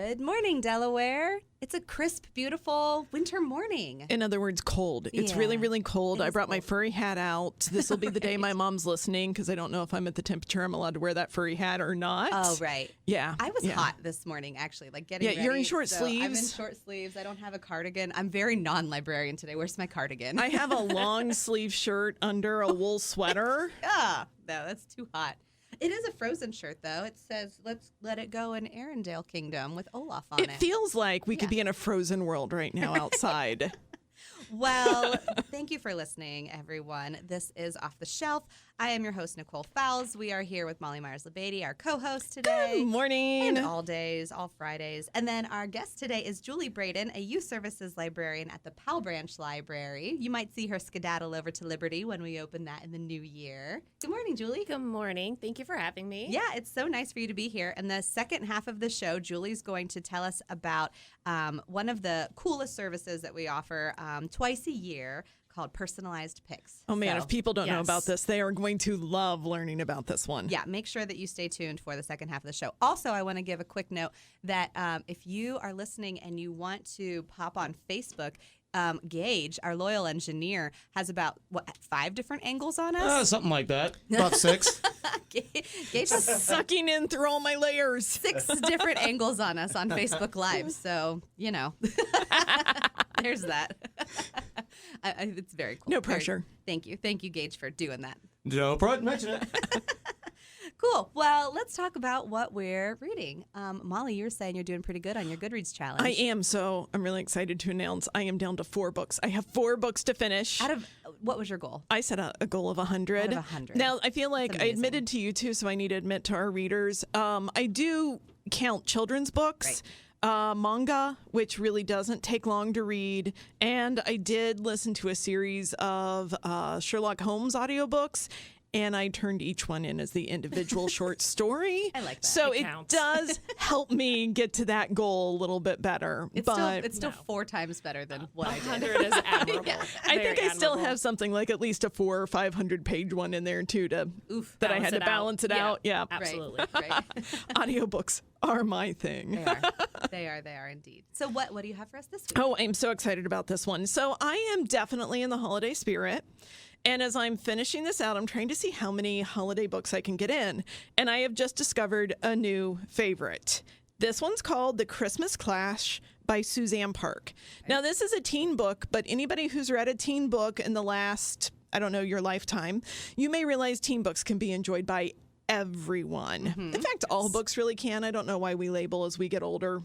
Good morning, Delaware. It's a crisp, beautiful winter morning. In other words, cold. It's really, really cold. I brought my furry hat out. This will be the day my mom's listening because I don't know if I'm at the temperature I'm allowed to wear that furry hat or not. Oh, right. Yeah. I was hot this morning, actually, like getting ready. Yeah, you're in short so sleeves. I'm in short sleeves. I don't have a cardigan. I'm very non-librarian today. Where's my cardigan? I have a long sleeve shirt under a wool sweater. No, that's too hot. It is a Frozen shirt, though. It says, "Let's let it go in Arendelle Kingdom" with Olaf on it. It feels like we could be in a frozen world right now outside. Well, thank you for listening, everyone. This is Off the Shelf. I am your host, Nicole Fowles. We are here with Meyers, LaBadie, our co-host today. Good morning. And all days, all Fridays. And then our guest today is Julie Braden, a Youth Services Librarian at the Powell Branch Library. You might see her skedaddle over to Liberty when we open that in the new year. Good morning, Julie. Good morning. Thank you for having me. Yeah, it's so nice for you to be here. In the second half of the show, Julie's going to tell us about one of the coolest services that we offer twice a year, called Personalized Picks. Oh, man, if people don't know about this, they are going to love learning about this one. Yeah, make sure that you stay tuned for the second half of the show. Also, I want to give a quick note that if you are listening and you want to pop on Facebook, Gage, our loyal engineer, has about, 5 different angles on us? Something like that. About 6. Gage has sucking in through all my layers. 6 different angles on us on Facebook Live. So, there's that. It's very cool. No pressure. Thank you. Thank you, Gage, for doing that. No problem. Mention it. Cool. Well, let's talk about what we're reading. Molly, you're saying you're doing pretty good on your Goodreads challenge. I am. So I'm really excited to announce I am down to 4 books. I have 4 books to finish. Out of, what was your goal? I set a goal of 100. Out of 100. Now, I feel like I admitted to you, too, so I need to admit to our readers. I do count children's books. Right. Manga, which really doesn't take long to read. And I did listen to a series of Sherlock Holmes audiobooks, and I turned each one in as the individual short story. I like that. So it does help me get to that goal a little bit better. It's still 4 times better than what I did. 100 is admirable. I think I still have something like at least a 400 or 500 page one in there too that I had to balance it out. Yeah, absolutely. Right. Audiobooks are my thing. They are indeed. So what do you have for us this week? Oh, I'm so excited about this one. So I am definitely in the holiday spirit. And as I'm finishing this out, I'm trying to see how many holiday books I can get in. And I have just discovered a new favorite. This one's called The Christmas Clash by Suzanne Park. Now, this is a teen book, but anybody who's read a teen book in the last, your lifetime, you may realize teen books can be enjoyed by everyone. Mm-hmm. In fact, all books really can. I don't know why we label as we get older.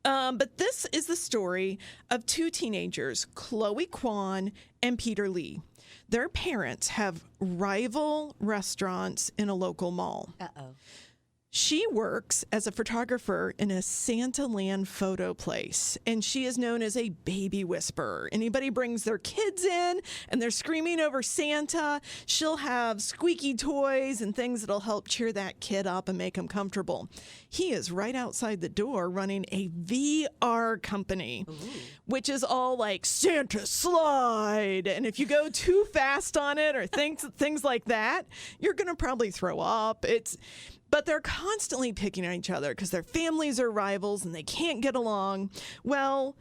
But this is the story of 2 teenagers, Chloe Kwan and Peter Lee. Their parents have rival restaurants in a local mall. Uh-oh. She works as a photographer in a Santaland photo place, and she is known as a baby whisperer. Anybody brings their kids in and they're screaming over Santa, she'll have squeaky toys and things that'll help cheer that kid up and make them comfortable. He is right outside the door running a VR company, which is all like Santa Slide. And if you go too fast on it or things like that, you're going to probably throw up. But they're constantly picking on each other because their families are rivals and they can't get along. Well,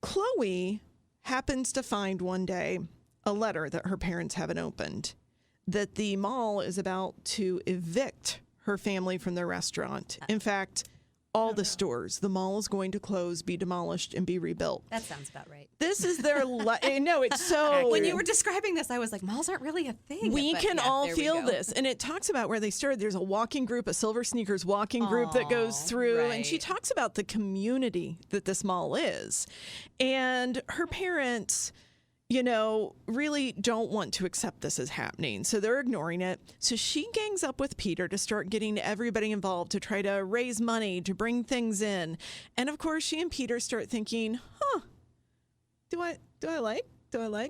Chloe happens to find one day a letter that her parents haven't opened that the mall is about to evict her family from their restaurant. In fact, all the stores, the mall is going to close, be demolished, and be rebuilt. That sounds about right. This is their no, it's so... When you were describing this, I was like, malls aren't really a thing. We can all feel this. And it talks about where they started. There's a walking group, a Silver Sneakers walking group that goes through. Right. And she talks about the community that this mall is. And her parents... really don't want to accept this as happening. So they're ignoring it. So she gangs up with Peter to start getting everybody involved to try to raise money, to bring things in. And of course, she and Peter start thinking, do I like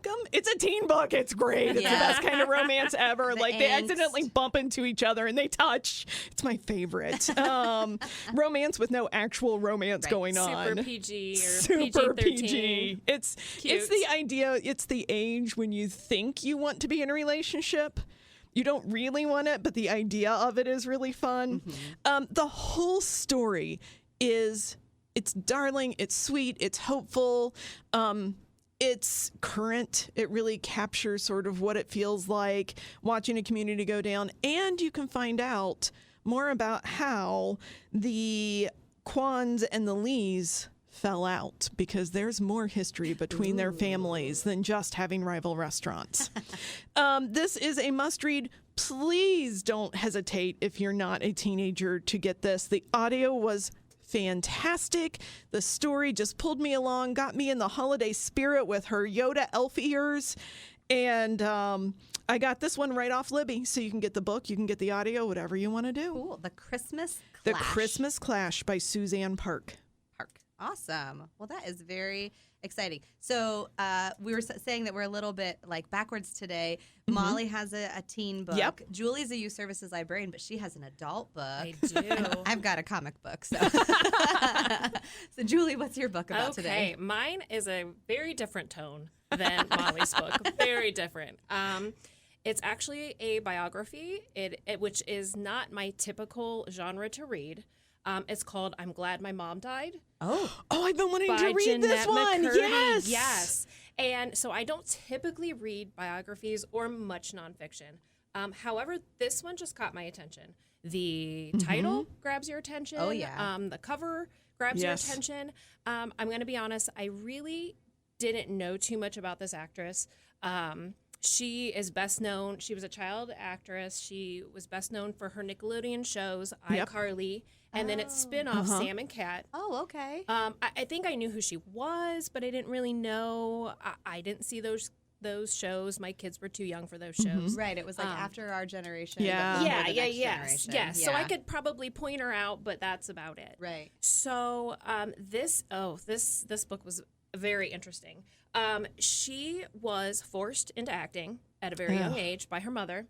them? It's a teen book. It's great. It's the best kind of romance ever. They accidentally bump into each other and they touch. It's my favorite. Romance with no actual romance going on. Super PG or Super PG-13. PG. It's the idea. It's the age when you think you want to be in a relationship. You don't really want it, but the idea of it is really fun. Mm-hmm. The whole story is It's darling. It's sweet. It's hopeful. It's current. It really captures sort of what it feels like watching a community go down. And you can find out more about how the Kwans and the Lees fell out, because there's more history between their families than just having rival restaurants. This is a must-read. Please don't hesitate if you're not a teenager to get this. The audio was fantastic. The story just pulled me along, got me in the holiday spirit with her Yoda elf ears. And I got this one right off Libby. So you can get the book, you can get the audio, whatever you want to do. Cool. The Christmas Clash. The Christmas Clash by Suzanne Park. Awesome. Well, that is very exciting. So we were saying that we're a little bit like backwards today. Molly has a teen book. Yep. Julie's a Youth Services Librarian, but she has an adult book. I do. I've got a comic book. So, so Julie, what's your book about today? Okay, mine is a very different tone than Molly's book. Very different. It's actually a biography, which is not my typical genre to read. It's called "I'm Glad My Mom Died." Oh, I've been wanting to read Jeanette this one. McCurdy. Yes. And so I don't typically read biographies or much nonfiction. However, this one just caught my attention. The title grabs your attention. Oh, yeah. The cover grabs Yes. your attention. I'm going to be honest. I really didn't know too much about this actress. She is best known. She was a child actress. She was best known for her Nickelodeon shows, Yep. iCarly, and then its spin-off, Sam and Cat. Oh, okay. I think I knew who she was, but I didn't really know. I didn't see those shows. My kids were too young for those shows. Right. It was like after our generation. Yeah. but before Yeah, the yeah, next yes. generation. So I could probably point her out, but that's about it. Right. So this book was very interesting. She was forced into acting at a very young age by her mother.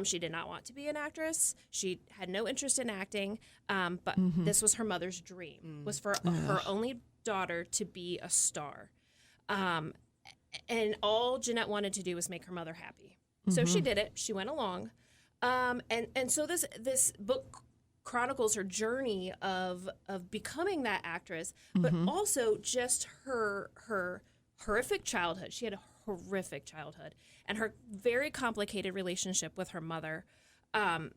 She did not want to be an actress. She had no interest in acting, but this was her mother's dream, was for her only daughter to be a star. And all Jeanette wanted to do was make her mother happy. So she did it. She went along. And so this book chronicles her journey of becoming that actress, but also just her horrific childhood. She had a horrific childhood, and her very complicated relationship with her mother. And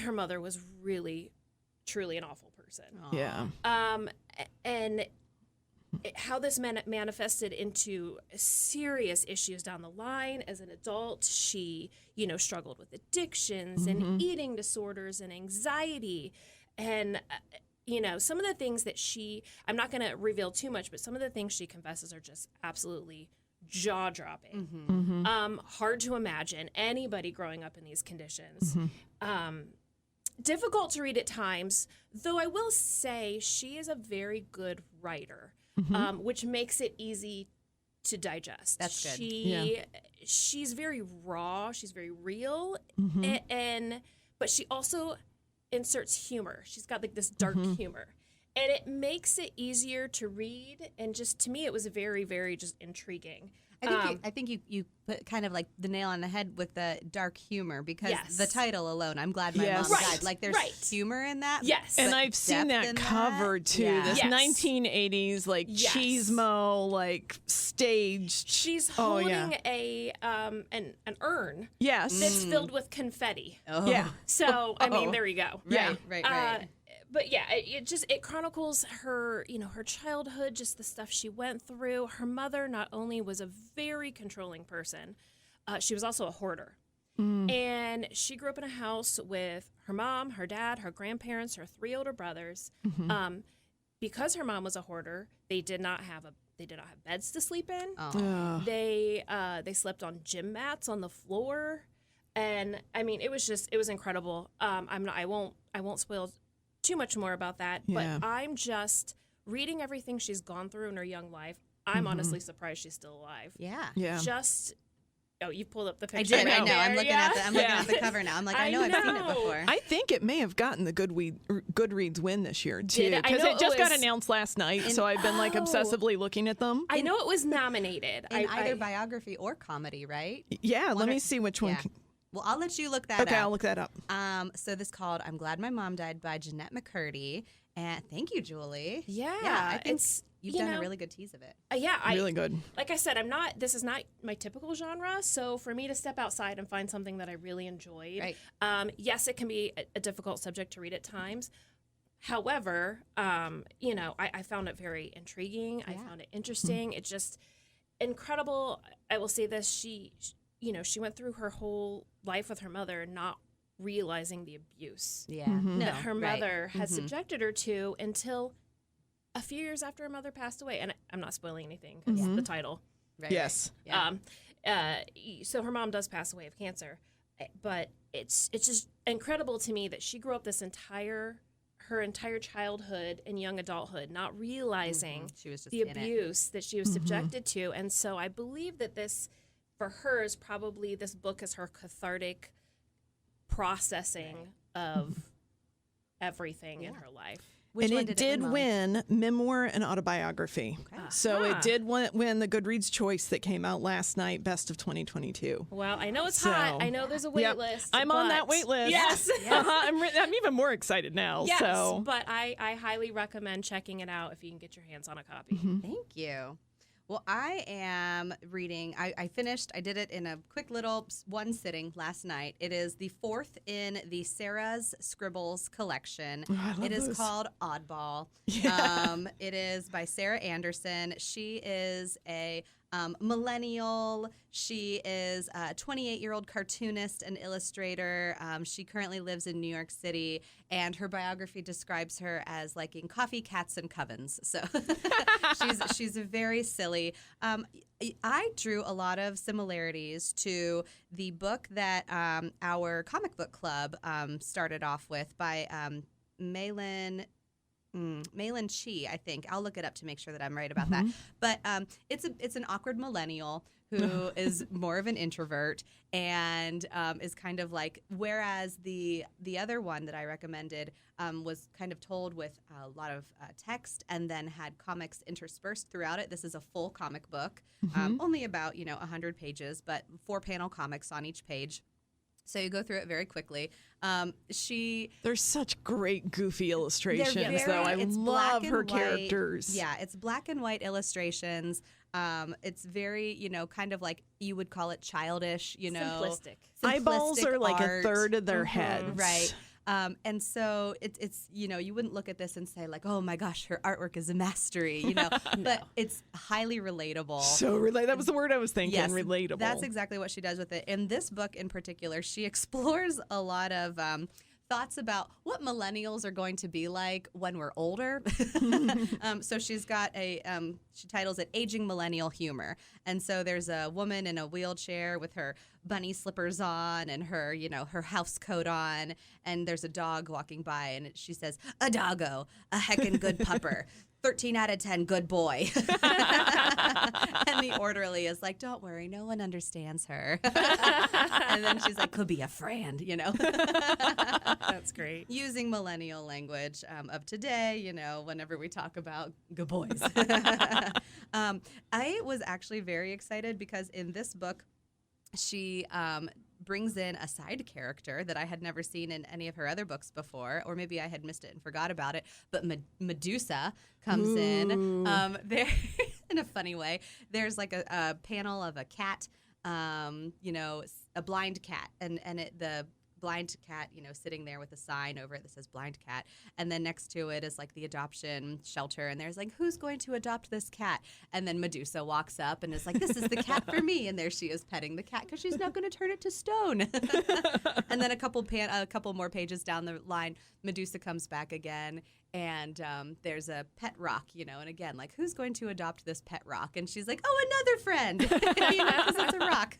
her mother was really, truly an awful person. Yeah. And how this manifested into serious issues down the line as an adult. She, struggled with addictions and eating disorders and anxiety. And, some of the things that I'm not going to reveal too much, but some of the things she confesses are just absolutely jaw-dropping. Hard to imagine anybody growing up in these conditions. Difficult to read at times, though I will say she is a very good writer, which makes it easy to digest. That's good. She's very raw. She's very real, but she also inserts humor. She's got like this dark humor, and it makes it easier to read. And just to me, it was very, very just intriguing. I think you put kind of like the nail on the head with the dark humor, because the title alone, "I'm Glad My Mom Died." Like there's humor in that. Yes. And I've seen that cover too. Yeah. This 1980s like cheesemo like staged. She's holding an urn. Yes. That's filled with confetti. Yeah. So I mean, there you go. Right. But yeah, it chronicles her, her childhood, just the stuff she went through. Her mother not only was a very controlling person, she was also a hoarder. And she grew up in a house with her mom, her dad, her grandparents, her 3 older brothers. Because her mom was a hoarder, they did not have beds to sleep in. They slept on gym mats on the floor, and I mean, it was incredible. I won't spoil too much more about that, but I'm just reading everything she's gone through in her young life. I'm honestly surprised she's still alive. Yeah. You pulled up the I picture. did. I right know. there. I'm looking at the cover now. I'm like, I know I've seen it before. I think it may have gotten the Goodreads win this year too, Did it? I because know it just it got was- announced last night. So I've been like obsessively looking at them. I know it was nominated. In either biography or comedy, right? Yeah, let me see which one. Yeah. Well, I'll let you look that up. Okay, I'll look that up. So this called "I'm Glad My Mom Died" by Jeanette McCurdy. And thank you, Julie. Yeah, I think it's you've done a really good tease of it. Really good. Like I said, this is not my typical genre. So for me to step outside and find something that I really enjoyed, yes, it can be a difficult subject to read at times. However, I found it very intriguing. I found it interesting. It's just incredible. I will say this: she went through her whole life with her mother, not realizing the abuse that her mother had subjected her to until a few years after her mother passed away. And I'm not spoiling anything because the title. Right, Yes. Right. Yeah. So her mom does pass away of cancer, but it's just incredible to me that she grew up her entire childhood and young adulthood not realizing She was just the in it. abuse that she was subjected to. And so I believe that this, for her, is probably this book is her cathartic processing of everything in her life. Which one And it did Mom? win memoir and autobiography. Okay. So it did win the Goodreads choice that came out last night, best of 2022. Well, I know it's So, hot. I know there's a wait Yep. list. I'm on that but- wait list. Yes. I'm even more excited now. Yes, So. but I highly recommend checking it out if you can get your hands on a copy. Thank you. Well, I am reading. I did it in a quick little one sitting last night. It is the fourth in the Sarah's Scribbles collection. Oh, I love It is those. called Oddball. Yeah. It is by Sarah Andersen. She is a millennial. She is a 28-year-old cartoonist and illustrator. She currently lives in New York City, and her biography describes her as liking coffee, cats, and covens. So she's very silly. I drew a lot of similarities to the book that our comic book club started off with by Malin Chi, I think. I'll look it up to make sure that I'm right about that. But it's an awkward millennial who is more of an introvert and is kind of like, whereas the other one that I recommended was kind of told with a lot of text and then had comics interspersed throughout it. This is a full comic book, only about 100 pages, but 4-panel comics on each page. So you go through it very quickly. There's such great goofy illustrations, though. I it's love black and her white. characters. Yeah, it's black and white illustrations. It's very, kind of like you would call it childish, Simplistic. Eyeballs simplistic are like art. a third of their heads. Right. And so it's you wouldn't look at this and say like, oh my gosh, her artwork is a mastery, but it's highly relatable. So that was the word I was thinking, Yes, relatable. That's exactly what she does with it. In this book in particular, she explores a lot of thoughts about what millennials are going to be like when we're older. So she's got she titles it Aging Millennial Humor. And so there's a woman in a wheelchair with her bunny slippers on and her, her house coat on. And there's a dog walking by and she says, a doggo, a heckin' good pupper. 13 out of 10, good boy. And the orderly is like, don't worry, no one understands her. And then she's like, could be a friend, That's great. Using millennial language of today, whenever we talk about good boys. I was actually very excited because in this book, she brings in a side character that I had never seen in any of her other books before, or maybe I had missed it and forgot about it. But Medusa comes in there in a funny way. There's like a panel of a cat, a blind cat, and the blind cat, sitting there with a sign over it that says blind cat. And then next to it is like the adoption shelter. And there's like, who's going to adopt this cat? And then Medusa walks up and is like, this is the cat for me. And there she is petting the cat because she's not going to turn it to stone. And then a couple more pages down the line, Medusa comes back again. And there's a pet rock, and again, like, who's going to adopt this pet rock? And she's like, oh, another friend, because it's a rock.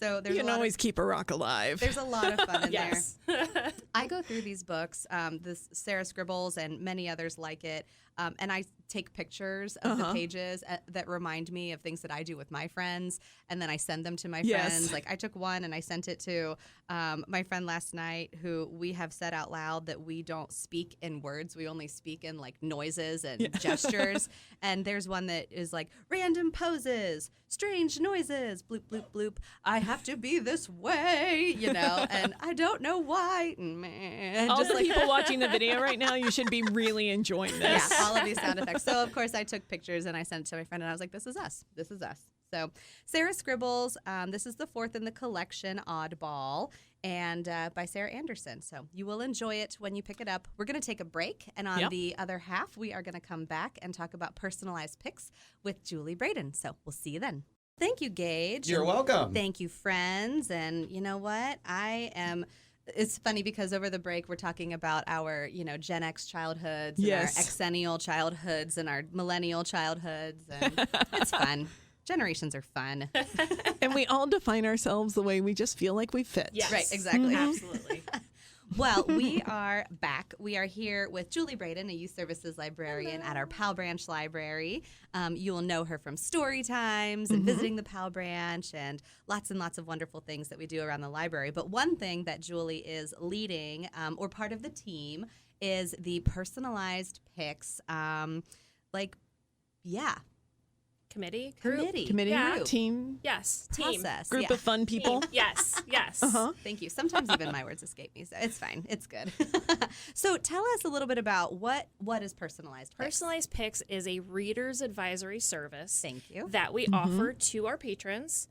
So there's You can always keep a rock alive. There's a lot of fun in Yes. there. I go through these books, this Sarah Scribbles and many others like it, and I take pictures of the pages that remind me of things that I do with my friends, and then I send them to my friends. Like I took one and I sent it to my friend last night, who we have said out loud that we don't speak speak in words. We only speak in like noises and gestures. And there's one that is like random poses, strange noises, bloop, bloop, bloop. I have to be this way, and I don't know why. Man, All just the like people watching the video right now, you should be really enjoying this. yeah, all of these sound effects. So, of course, I took pictures and I sent it to my friend and I was like, this is us. This is us. So, Sarah Scribbles, this is the 4th in the collection, Oddball, and by Sarah Andersen. So, you will enjoy it when you pick it up. We're going to take a break, and on the other half, we are going to come back and talk about personalized picks with Julie Braden. So, we'll see you then. Thank you, Gage. You're welcome. Thank you, friends. And you know what? It's funny because over the break, we're talking about our, Gen X childhoods, and our Xennial childhoods, and our millennial childhoods. And it's fun. Generations are fun. And we all define ourselves the way we just feel like we fit. Yes. Right, exactly. Absolutely. Well, we are back. We are here with Julie Braden, a Youth Services Librarian at our Powell Branch Library. You will know her from story times and visiting the Powell Branch and lots of wonderful things that we do around the library. But one thing that Julie is leading, or part of the team, is the personalized picks. Committee? Committee, Yeah. team, Yes. Team. Process. group yeah. of fun people. Team. Yes. Yes. Thank you. Sometimes even my words escape me, so it's fine. It's good. So tell us a little bit about what is personalized picks? Personalized Picks is a reader's advisory service. Thank you. That we offer to our patrons.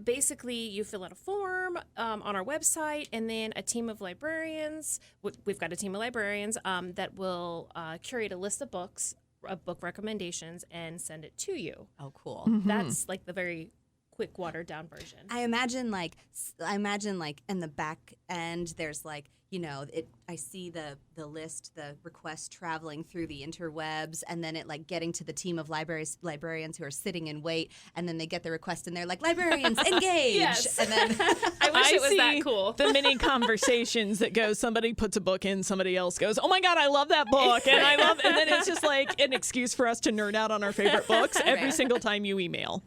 Basically, you fill out a form on our website, and then a team of librarians, we've got a team of librarians that will curate a list of books, book recommendations, and send it to you. Oh, cool. That's like the very quick, watered down version. I imagine like in the back end, there's like, I see the list, the request traveling through the interwebs, and then it like getting to the team of librarians who are sitting in wait, and then they get the request and they're like, librarians, engage. Yes. And then I wish it was see that cool. the mini conversations that go, somebody puts a book in, somebody else goes, oh my God, I love that book. And then it's just like an excuse for us to nerd out on our favorite books every single time you email.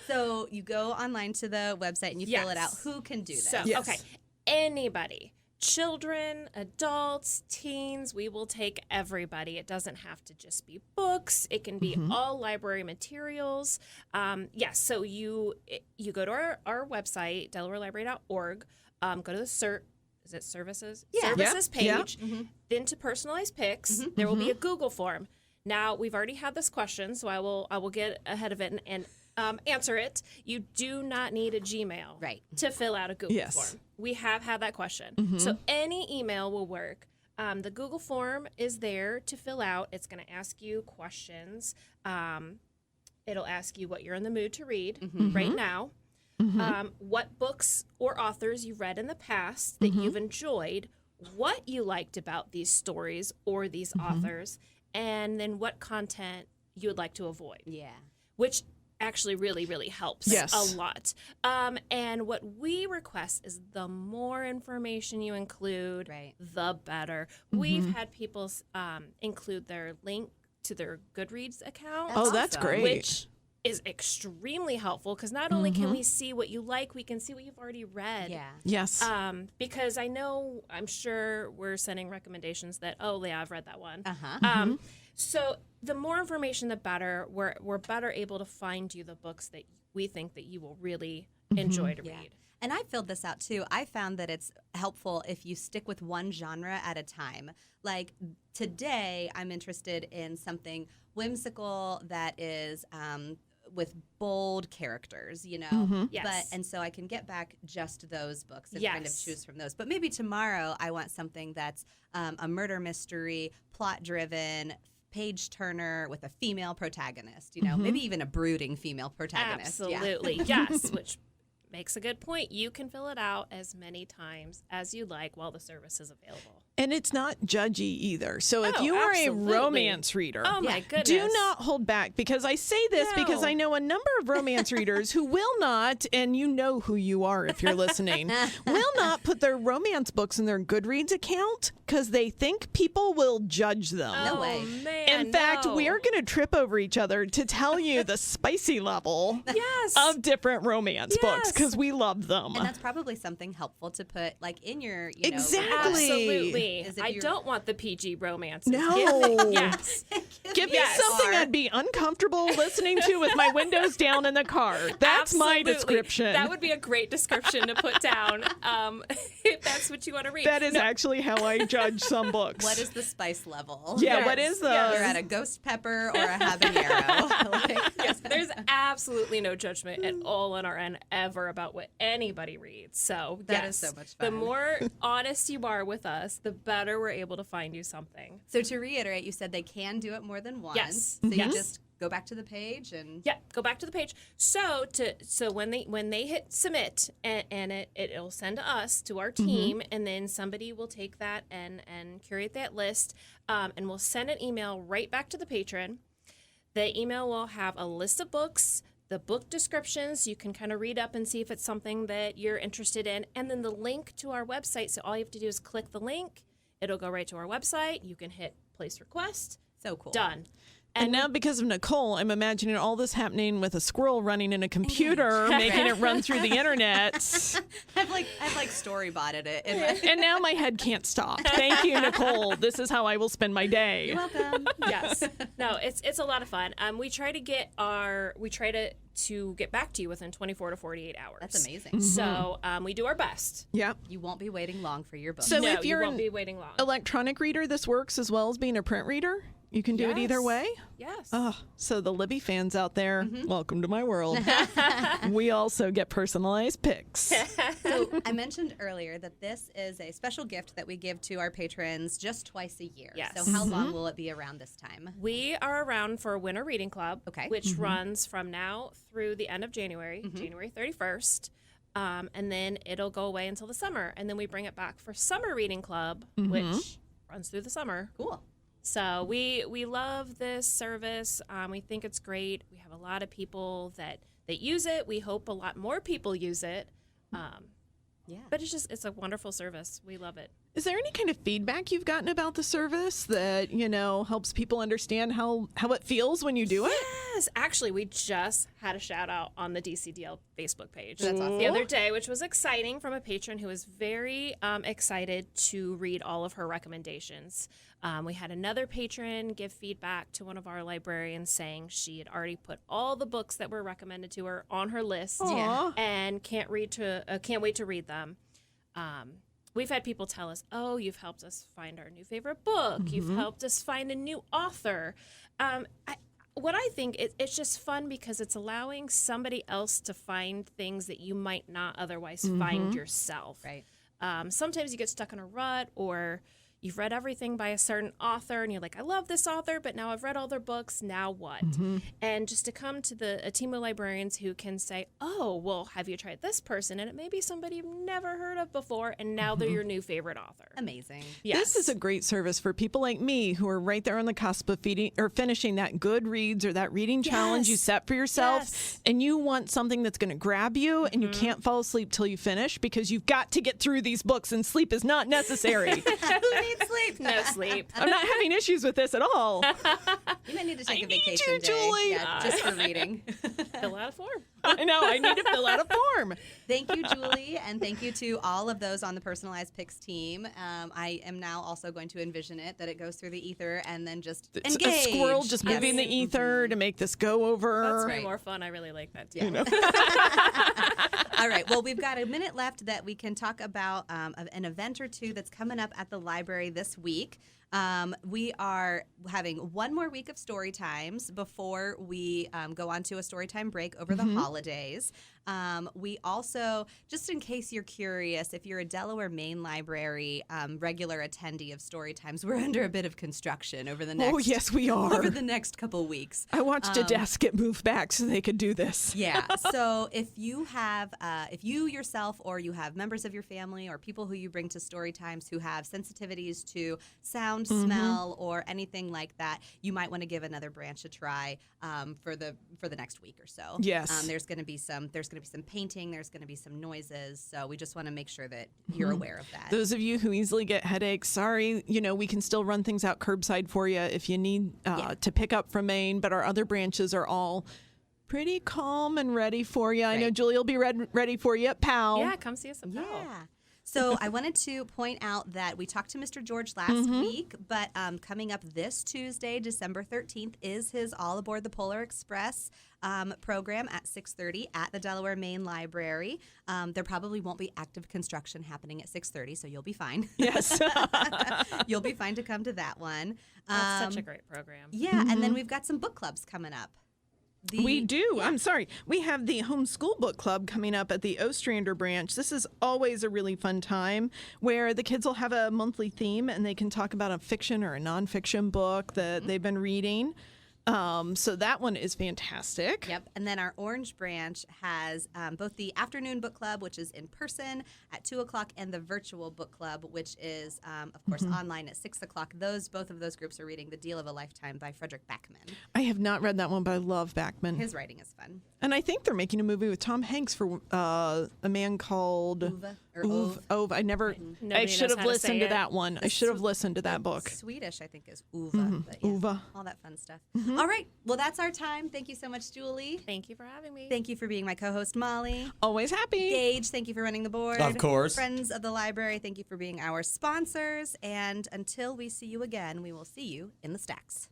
So you go online to the website and you fill it out. Yes. Who can do this? So, Yes. okay, anybody. Children, adults, teens, we will take everybody. It doesn't have to just be books. It can be all library materials. Yes, so you go to our website, DelawareLibrary.org, go to the services? Yeah. Services Yeah. page, then to personalized picks. There will be a Google form. Now, we've already had this question, so I will get ahead of it and answer it. You do not need a Gmail to fill out a Google form. We have had that question. So any email will work. The Google form is there to fill out. It's going to ask you questions. It'll ask you what you're in the mood to read right now, what books or authors you've read in the past that you've enjoyed, what you liked about these stories or these authors, and then what content you would like to avoid. Yeah. Which actually really, really helps a lot. And what we request is the more information you include, the better. We've had people include their link to their Goodreads account. That's great. Which is extremely helpful because not only can we see what you like, we can see what you've already read. Yeah. Yes. Because I'm sure we're sending recommendations that, I've read that one. So the more information, the better. We're better able to find you the books that we think that you will really enjoy to read. And I filled this out too. I found that it's helpful if you stick with one genre at a time. Like today, I'm interested in something whimsical that is with bold characters, Yes. And so I can get back just those books and kind of choose from those. But maybe tomorrow I want something that's a murder mystery, plot-driven, page turner with a female protagonist, maybe even a brooding female protagonist. Absolutely, yes, which makes a good point. You can fill it out as many times as you like while the service is available. And it's not judgy either. So if you are absolutely. a romance reader, Oh my goodness. do not hold back, because I say this because I know a number of romance readers who will not, and you know who you are if you're listening, will not put their romance books in their Goodreads account because they think people will judge them. No way. Man, In fact, no. we are going to trip over each other to tell you the spicy level of different romance books because we love them. And that's probably something helpful to put like in your, Exactly. Absolutely. me. is if I you're- don't want the PG romances. No. Yes. Give me Yes. something I'd be uncomfortable listening to with my windows down in the car. That's my Absolutely. description. That would be a great description to put down if that's what you want to read. That is actually how I judge some books. What is the spice level? Yeah, Yes. what is the... You're at a ghost pepper or a habanero. Like, Yes, there's absolutely no judgment at all on our end ever about what anybody reads. So That yes, is so much the fun. more honest you are with us, the better we're able to find you something. So to reiterate, you said they can do it more than once. Yes. So you Yes. just go back to the page and Yeah, go back to the page. So when they hit submit and it'll send to us to our team, and then somebody will take that and curate that list, and we'll send an email right back to the patron. The email will have a list of books, the book descriptions. You can kind of read up and see if it's something that you're interested in, and then the link to our website. So all you have to do is click the link. It'll go right to our website. You can hit place request. so cool. Done. And now, because of Nicole, I'm imagining all this happening with a squirrel running in a computer, making it run through the internet. I've like storybotted it. In my- And now my head can't stop. Thank you, Nicole. This is how I will spend my day. You're welcome. Yes. No, it's a lot of fun. We try to get back to you within 24 to 48 hours. That's amazing. So we do our best. Yeah. You won't be waiting long for your book. So No, if you're you won't an be waiting long. electronic reader, this works as well as being a print reader? You can do it either Yes. way? Yes. Oh, so the Libby fans out there, welcome to my world. We also get personalized picks. So I mentioned earlier that this is a special gift that we give to our patrons just twice a year. Yes. So how long will it be around this time? We are around for Winter Reading Club, Okay. which runs from now through the end of January, January 31st. And then it'll go away until the summer. And then we bring it back for Summer Reading Club, which runs through the summer. Cool. So we love this service. We think it's great. We have a lot of people that use it. We hope a lot more people use it. Yeah. But it's a wonderful service. We love it. Is there any kind of feedback you've gotten about the service that, helps people understand how it feels when you do it? Yes, actually, we just had a shout out on the DCDL Facebook page That's awesome. the other day, which was exciting, from a patron who was very excited to read all of her recommendations. We had another patron give feedback to one of our librarians saying she had already put all the books that were recommended to her on her list Aw. and can't wait to read them. We've had people tell us, "Oh, you've helped us find our new favorite book. You've helped us find a new author." What I think it's just fun because it's allowing somebody else to find things that you might not otherwise find yourself. Right. Sometimes you get stuck in a rut, or you've read everything by a certain author and you're like, I love this author, but now I've read all their books. Now what? And just to come to a team of librarians who can say, oh, well, have you tried this person? And it may be somebody you've never heard of before, and now they're your new favorite author. Amazing. Yes. This is a great service for people like me who are right there on the cusp of finishing that Goodreads or that reading challenge you Yes. set for yourself, Yes. and you want something that's going to grab you, and you can't fall asleep till you finish because you've got to get through these books, and sleep is not necessary. Who needs sleep? No sleep. I'm not having issues with this at all. You might need to take I a need vacation you, day. Julie. Yeah, just for reading. Fill out a form. I know. I need to fill out a form. Thank you, Julie, and thank you to all of those on the Personalized Picks team. I am now also going to envision it that it goes through the ether and then just It's engage. a squirrel just Yes. moving the ether to make this go over. That's way Right. more fun. I really like that too. Yeah. All right. Well, we've got a minute left that we can talk about an event or two that's coming up at the library this week. We are having one more week of story times before we go on to a story time break over the holidays. We also, just in case you're curious, if you're a Delaware Main Library regular attendee of story times, we're under a bit of construction over the next. Oh, yes, we are. Over the next couple weeks. I watched a desk get moved back so they could do this. Yeah. So if you have, if you yourself or you have members of your family or people who you bring to story times who have sensitivities to sound, smell, or anything like that, you might want to give another branch a try for the next week or so. Yes. There's going to be some painting. There's going to be some noises. So we just want to make sure that you're aware of that. Those of you who easily get headaches, sorry, we can still run things out curbside for you if you need to pick up from Maine, but our other branches are all pretty calm and ready for you. I know Right. Julie will be ready for you at Powell. Yeah, come see us at Powell. Yeah. So I wanted to point out that we talked to Mr. George last week, but coming up this Tuesday, December 13th, is his All Aboard the Polar Express program at 6:30 at the Delaware Main Library. There probably won't be active construction happening at 6:30, so you'll be fine. Yes. You'll be fine to come to that one. That's such a great program. Yeah, and then we've got some book clubs coming up. We do. I'm sorry. We have the homeschool book club coming up at the Ostrander branch. This is always a really fun time where the kids will have a monthly theme and they can talk about a fiction or a nonfiction book that they've been reading. So that one is fantastic. Yep. And then our Orange Branch has both the afternoon book club, which is in person at 2 o'clock, and the virtual book club, which is, of course, online at 6 o'clock. Both of those groups are reading The Deal of a Lifetime by Frederick Backman. I have not read that one, but I love Backman. His writing is fun. And I think they're making a movie with Tom Hanks for a man called Ove. I should have listened to that one. I should have listened to that book. Swedish, I think, is Uva. But yeah, Uva. all that fun stuff. All right. Well, that's our time. Thank you so much, Julie. Thank you for having me. Thank you for being my co-host, Molly. Always happy. Gage, thank you for running the board. Of course. Friends of the library, thank you for being our sponsors. And until we see you again, we will see you in the stacks.